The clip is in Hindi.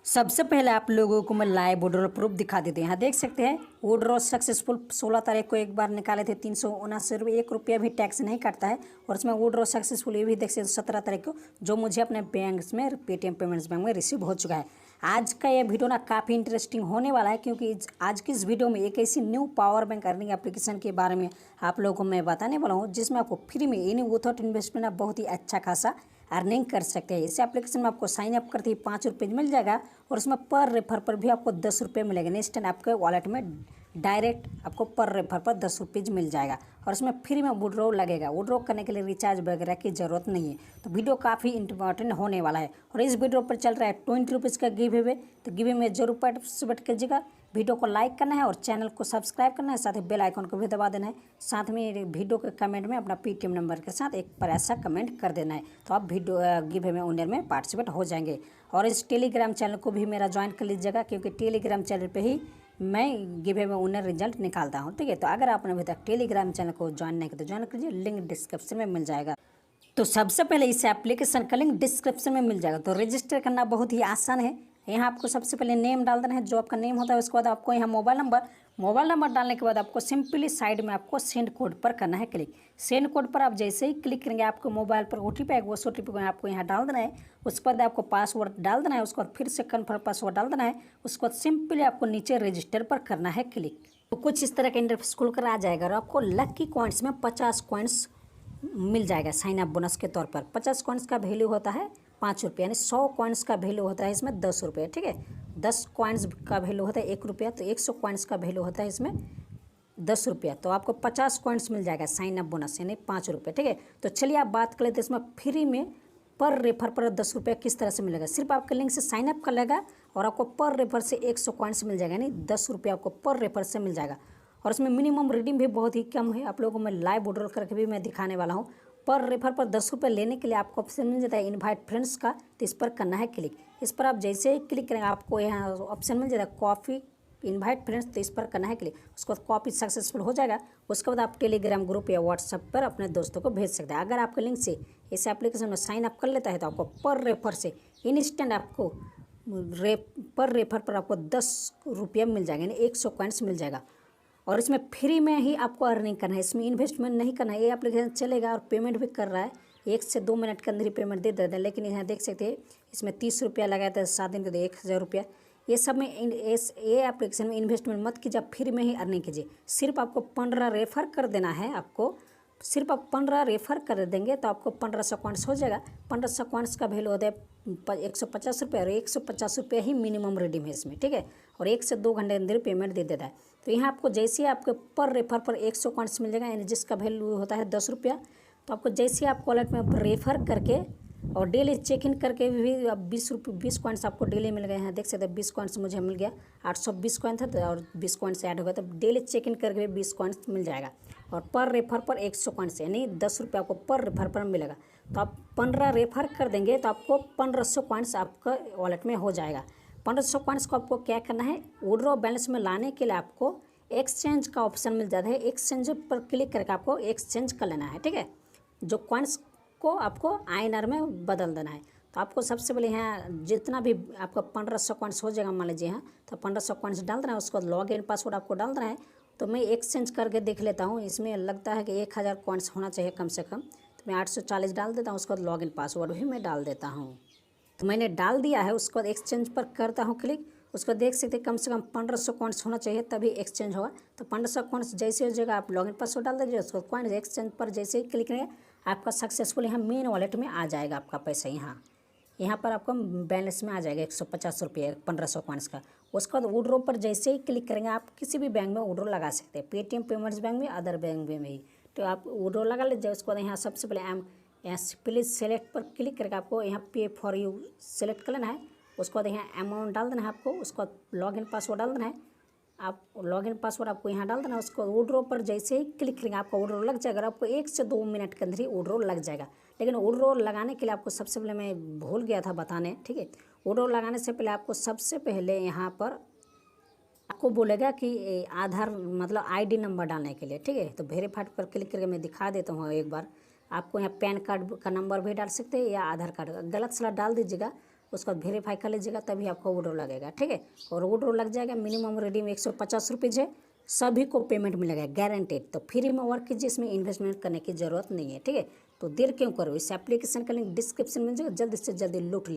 सबसे पहले आप लोगों को मैं लाइव विड्रॉल प्रूफ दिखा देते हैं। यहाँ देख सकते हैं विड्रॉल सक्सेसफुल 16 तारीख को एक बार निकाले थे 379 रुपये, 1 रुपया भी टैक्स नहीं काटता है। और इसमें विड्रॉल सक्सेसफुल ये भी देख सकते हैं 17 तारीख को, जो मुझे अपने बैंक में पेटीएम पेमेंट्स बैंक में रिसीव हो चुका है। आज का ये वीडियो ना काफ़ी इंटरेस्टिंग होने वाला है, क्योंकि आज की इस वीडियो में एक ऐसी new power bank earning application के बारे में आप लोगों को मैं बताने वाला हूँ, जिसमें आपको फ्री में यानी विदाउट इन्वेस्टमेंट आप बहुत ही अच्छा खासा अर्निंग कर सकते हैं। इस एप्लीकेशन में आपको साइन अप करते ही 5 रुपये मिल जाएगा, और उसमें पर रेफर पर भी आपको 10 रुपये मिलेगा। इंस्टेंट आपके वॉलेट में डायरेक्ट आपको पर रेफर पर 10 रुपये मिल जाएगा, और इसमें फ्री में विड्रॉ लगेगा। विड्रॉ करने के लिए रिचार्ज वगैरह की ज़रूरत नहीं है। तो वीडियो काफ़ी इंपॉर्टेंट होने वाला है। और इस वीडियो पर चल रहा है 20 रुपीज़ का गिव अवे। तो गिव अवे में जरूर पार्टिसिपेट कीजिएगा। वीडियो को लाइक करना है और चैनल को सब्सक्राइब करना है, साथ ही बेल आइकन को भी दबा देना है। साथ में वीडियो के कमेंट में अपना पेटीएम नंबर के साथ एक पर ऐसा कमेंट कर देना है, तो आप वीडियो गिव अवे विनर में पार्टिसिपेट हो जाएंगे। और इस टेलीग्राम चैनल को भी मेरा ज्वाइन कर लीजिएगा, क्योंकि टेलीग्राम चैनल पे ही मैं गिव अवे विनर रिजल्ट निकालता हूँ। ठीक है, तो अगर आपने अभी तक टेलीग्राम चैनल को ज्वाइन नहीं किया तो ज्वाइन कीजिए, लिंक डिस्क्रिप्शन में मिल जाएगा। तो सबसे पहले इस एप्लीकेशन का लिंक डिस्क्रिप्शन में मिल जाएगा। तो रजिस्टर करना बहुत ही आसान है। यहाँ आपको सबसे पहले नेम डाल देना है, जो आपका नेम होता है। उसके बाद आपको यहाँ मोबाइल नंबर डालने के बाद आपको सिंपली साइड में आपको सेंड कोड पर करना है क्लिक। सेंड कोड पर आप जैसे ही क्लिक करेंगे, आपको मोबाइल पर ओटीपी आएगा, उस ओटीपी को आपको यहाँ डाल देना है। उसके बाद आपको पासवर्ड डाल देना है, उसके बाद फिर से कन्फर्म पासवर्ड डाल देना है। उसके बाद सिंपली आपको नीचे रजिस्टर पर करना है क्लिक। तो कुछ इस तरह का इंटरफेस खुल कर आ जाएगा, और आपको लकी कॉइन्स में 50 कॉइन्स मिल जाएगा साइन अप बोनस के तौर पर। 50 कॉइन्स का वैल्यू होता है 5 रुपये, यानी 100 कॉइन्स का वैल्यू होता है इसमें 10 रुपये। ठीक है, 10 कॉइन्स का वैल्यू होता है 1 रुपया, तो 100 कॉइन्स का वैल्यू होता है इसमें 10 रुपया। तो आपको 50 कॉइन्स मिल जाएगा साइन अप बोनस, यानी 5 रुपये। ठीक है, तो चलिए आप बात कर लेते हैं इसमें फ्री में पर रेफर पर 10 रुपये किस तरह से मिलेगा। सिर्फ आपके लिंक से साइन अप कर लेगा और आपको पर रेफर से 100 कॉइन्स मिल जाएगा, यानी 10 रुपये आपको पर रेफर से मिल जाएगा। और इसमें मिनिमम रिडीम भी बहुत ही कम है। आप लोगों को मैं लाइव विड्रॉल करके भी मैं दिखाने वाला हूँ। पर रेफर पर 10 रुपये लेने के लिए आपको ऑप्शन मिल जाता है इनवाइट फ्रेंड्स का, तो इस पर करना है क्लिक। इस पर आप जैसे ही क्लिक करेंगे, आपको यहाँ ऑप्शन मिल जाता है कॉपी इनवाइट फ्रेंड्स, तो इस पर करना है क्लिक। उसके बाद कॉपी सक्सेसफुल हो जाएगा। उसके बाद आप टेलीग्राम ग्रुप या व्हाट्सएप पर अपने दोस्तों को भेज सकते हैं। अगर आपके लिंक से इस एप्लीकेशन में साइन अप कर लेता है, तो आपको पर रेफर से इंस्टेंट आपको पर रेफर पर आपको 10 रुपये मिल जाएगा, यानी 100 कॉइन्स मिल जाएगा। और इसमें फ्री में ही आपको अर्निंग करना है, इसमें इन्वेस्टमेंट नहीं करना है। ये एप्लीकेशन चलेगा और पेमेंट भी कर रहा है, 1 से 2 मिनट के अंदर ही पेमेंट दे देते हैं। लेकिन यहाँ देख सकते हैं इसमें 30 रुपया लगाया था, 7 दिन के तो 1000 रुपया। ये सब में ये एप्लीकेशन में इन्वेस्टमेंट मत कीजिए, आप फ्री में ही अर्निंग कीजिए। सिर्फ आपको 15 रेफर कर देना है। आपको सिर्फ आप 15 रेफर कर देंगे तो आपको 1500 कॉइन्स हो जाएगा। 1500 कॉइन्स का वैल्यू होता है 150 रुपये, और 150 रुपये ही मिनिमम रिडीम है इसमें। ठीक है, और 1 से 2 घंटे अंदर पेमेंट दे देता है। तो यहाँ आपको जैसे ही आपके पर रेफर पर 100 कॉइन्स मिल जाएगा, यानी जिसका वैल्यू होता है 10 रुपया। तो आपको जैसे ही आप वॉलेट में रेफर करके और डेली चेक इन करके भी आप 20 कॉइन्स आपको डेली मिल गए हैं। देख सकते हैं 20 कॉइन्स मुझे मिल गया, 820 कॉइन था, तो और 20 कॉइन्स ऐड हो गया, तो डेली चेक इन करके भी 20 कॉइन्स मिल जाएगा। और पर रेफर पर 100 कॉइन्स, यानी 10 रुपये आपको पर रेफर पर मिलेगा। तो आप 15 रेफर कर देंगे तो आपको 1500 कॉइन्स आपका वॉलेट में हो जाएगा। 1500 कॉइन्स को आपको क्या करना है, विड्रॉ बैलेंस में लाने के लिए आपको एक्सचेंज का ऑप्शन मिल जाता है। एक्सचेंज पर क्लिक करके आपको एक्सचेंज कर लेना है। ठीक है, जो कॉइन्स को आपको INR में बदल देना है। तो आपको सबसे पहले यहाँ जितना भी आपका 1500 कॉइन्स हो जाएगा, मान लीजिए यहाँ, तो 1500 कॉइन्स डाल देना है। उसके बाद लॉग इन पासवर्ड आपको डाल देना है। तो मैं एक्सचेंज करके देख लेता हूँ, इसमें लगता है कि 1000 कॉइन्स होना चाहिए कम से कम, तो मैं 840 डाल देता हूँ। उसके बाद लॉग इन पासवर्ड भी मैं डाल देता हूँ। तो मैंने डाल दिया है। उसके बाद एक्सचेंज पर करता हूँ क्लिक। उसको देख सकते हैं कम से कम 1500 कॉइन्स होना चाहिए, तभी एक्सचेंज होगा। तो 1500 कॉइन्स जैसे हो जाएगा, आप लॉगिन पासवर्ड डाल दीजिए। उसको कॉइन्स एक्सचेंज पर जैसे ही क्लिक करेंगे, आपका सक्सेसफुल यहाँ मेन वॉलेट में आ जाएगा आपका पैसा। यहाँ पर आपका बैलेंस में आ जाएगा 150 रुपये 1500 कॉइन्स का। उसके बाद विड्रॉ पर जैसे ही क्लिक करेंगे, आप किसी भी बैंक में विड्रॉ लगा सकते हैं, पेटीएम पेमेंट्स बैंक में, अदर बैंक में भी। तो आप विड्रॉ लगा लीजिए। उसके बाद यहाँ सबसे पहले यहाँ प्लीज़ सेलेक्ट पर क्लिक करके आपको यहाँ पे फॉर यू सेलेक्ट कर लेना है। उसके बाद यहाँ अमाउंट डाल देना है आपको। उसके बाद लॉगिन पासवर्ड डाल देना है। आप लॉगिन पासवर्ड आपको यहाँ डाल देना है। उसको विड्रॉ पर जैसे ही क्लिक करेंगे, आपका विड्रॉ लग जाएगा। और आपको 1 से 2 मिनट के अंदर ही विड्रॉ लग जाएगा। लेकिन विड्रॉ लगाने के लिए आपको सबसे पहले, मैं भूल गया था बताने, ठीक है, विड्रॉ लगाने से पहले आपको सबसे पहले यहाँ पर आपको बोलेगा कि आधार मतलब ID नंबर डालने के लिए। ठीक है, तो वेरीफाइड पर क्लिक करके मैं दिखा देता हूँ एक बार। आपको यहाँ पैन कार्ड का नंबर भी डाल सकते हैं या आधार कार्ड, गलत सलाह डाल दीजिएगा। उसका वेरीफाई कर लीजिएगा, तभी आपको विड्रॉल लगेगा, ठीक है। और विड्रॉल लग जाएगा, मिनिमम रिडीम 150 रुपीज़ है, सभी को पेमेंट मिलेगा गारंटेड। तो फ्री में वर्क कीजिए, इसमें इन्वेस्टमेंट करने की ज़रूरत नहीं है, ठीक है। तो देर क्यों करो, इस एप्लीकेशन का लिंक डिस्क्रिप्शन में जो जल्दी से जल्दी लूट